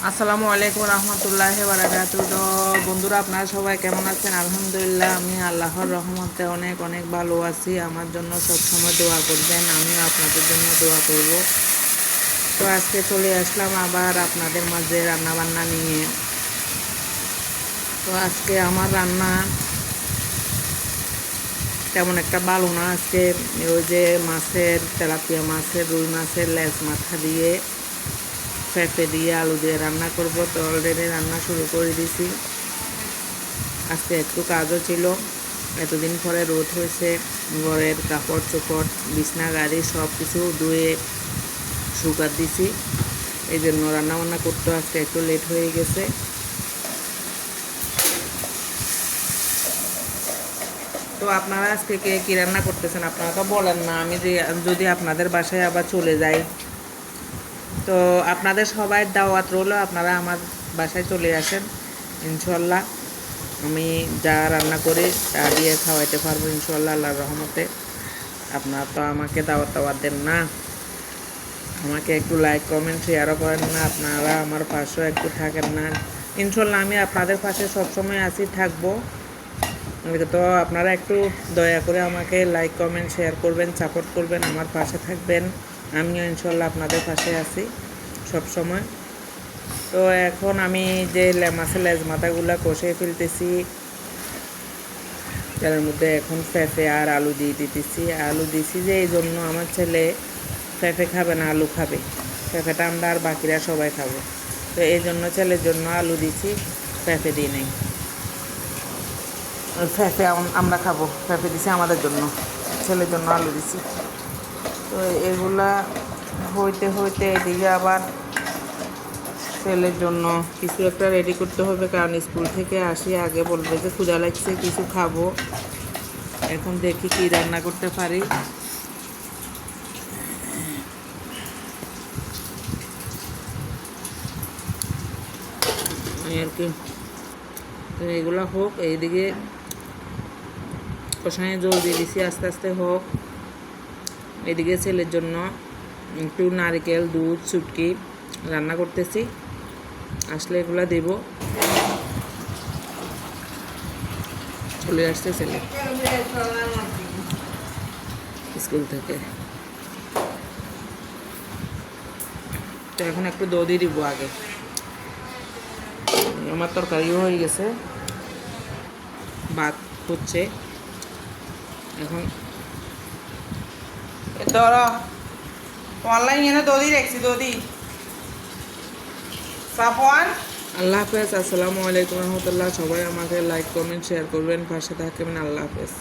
আসসালামু আলাইকুম রহমতুল্লাহি বারাকাতুহু। তো বন্ধুরা, আপনারা সবাই কেমন আছেন? আলহামদুলিল্লাহ, আমি আল্লাহর রহমতে অনেক অনেক ভালো আছি। আমার জন্য সবসময় দোয়া করবেন, আমিও আপনাদের জন্য দোয়া করব। তো আজকে চলে আসলাম আবার আপনাদের মাঝে রান্নাবান্না নিয়ে। তো আজকে আমার রান্না তেমন একটা ভালো না। আজকে ওই যে মাছের, তেলাপিয়া মাছের, রুই মাছের লেজ মাথা দিয়ে, পেঁপে দিয়ে, আলু দিয়ে রান্না করব। তো অলরেডি রান্না শুরু করে দিয়েছি। আজকে একটু কাজও ছিল, এতদিন পরে রোদ হয়েছে, ঘরের কাপড় চোপড়, বিছনা গাড়ি সব কিছু ধুয়ে শুকাত দিছি। এই জন্য রান্নাবান্না করতে আজকে একটু লেট হয়ে গেছে। তো আপনারা আজকে কে কী রান্না করতেছেন আপনারা তো বলেন না, আমি যদি আপনাদের বাসায় আবার চলে যাই। তো আপনাদের সবাই দাওয়াত রইল, আপনারা আমার বাসায় চলে আসেন ইনশাল্লাহ। আমি যা রান্না করি তা দিয়ে খাওয়াইতে পারবো ইনশাল্লাহ, আল্লাহর রহমতে। আপনারা তো আমাকে দাওয়াত দেন না, আমাকে একটু লাইক কমেন্ট শেয়ারও করেন না, আপনারা আমার পাশেও একটু থাকেন না। ইনশাল্লাহ আমি আপনাদের পাশে সবসময় আসি, থাকবো। তো আপনারা একটু দয়া করে আমাকে লাইক কমেন্ট শেয়ার করবেন, সাপোর্ট করবেন, আমার পাশে থাকবেন। আমিও ইনশাল্লাহ আপনাদের পাশে আছি সবসময়। তো এখন আমি যে মাছের লেজ মাথাগুলো কষে ফেলতেছি, তেলের মধ্যে এখন পেঁপে আর আলু দিয়ে দিতেছি। আলু দিছি যে এই জন্য, আমার ছেলে পেঁপে খাবে না, আলু খাবে। পেঁপেটা আমরা আর বাকিরা সবাই খাবো, তো এই জন্য ছেলের জন্য আলু দিছি, পেঁপে দিই নাই। পেঁপে আমরা খাবো, পেঁপে দিছি আমাদের জন্য, ছেলের জন্য আলু দিছি। তো এগুলা হইতে হইতে এদিকে আবার ছেলের জন্য কিছু একটা রেডি করতে হবে, কারণ স্কুল থেকে আসি আগে বলবে যে ক্ষুধা লাগছে, কিছু খাবো। এখন দেখি কি রান্না করতে পারি। আর কি, তো এগুলো হোক, এইদিকে কষায় জল দিয়ে দিছি, আস্তে আস্তে হোক। এদিকে ছেলের জন্য একটু নারকেল, দুধ, চুটকি রান্না করতেছি, আসলে এগুলো দেব। চলে আসছে ছেলে স্কুল থেকে। তো এখন একটু দই দিব আগে। আমার তরকারিও হয়ে গেছে, ভাত হচ্ছে এখন। ধরো অনলাইন এনে দদি রাখছি, দদি সাফওয়ান। আল্লাহ হাফেজ, আসসালামু আলাইকুম রহমতুল্লাহ। সবাই আমাকে লাইক কমেন্ট শেয়ার করবেন, পাশে থাকবেন। আল্লাহ হাফেজ।